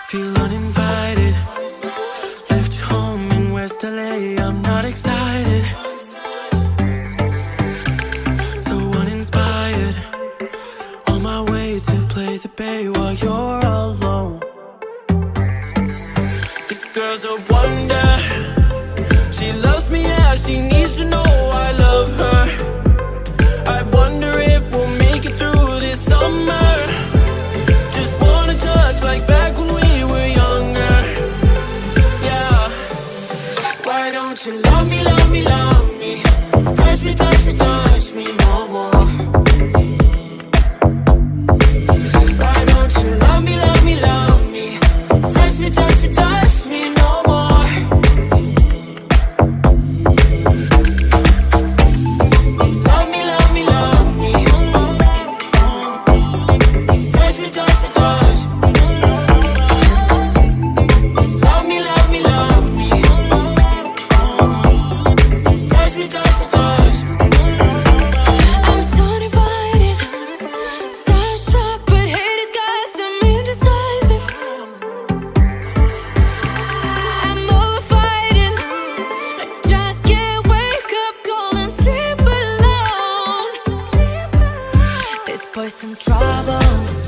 Feel uninvited. Left home in West LA, I'm not excited. So uninspired. On my way to play the bay while you're alone. This girl's a wonder. She loves me, yeah, she needs to know I love her. I wonder if we'll make it through this summer. Just wanna touch like back when we were younger. Yeah. Why don't you love me, love me, love me? Touch me, touch me, touch me no more. Why don't you love me, love me, love me? Touch me, touch me, touch me no more. Love me, love me, love me. Touch me, touch me, touch me. Love me, love me, love me. Touch me, touch me, touch me. I'm so divided, starstruck, but haters got some indecisive. I'm over fighting, I just can't wake up cold and sleep alone. This boy's some trouble.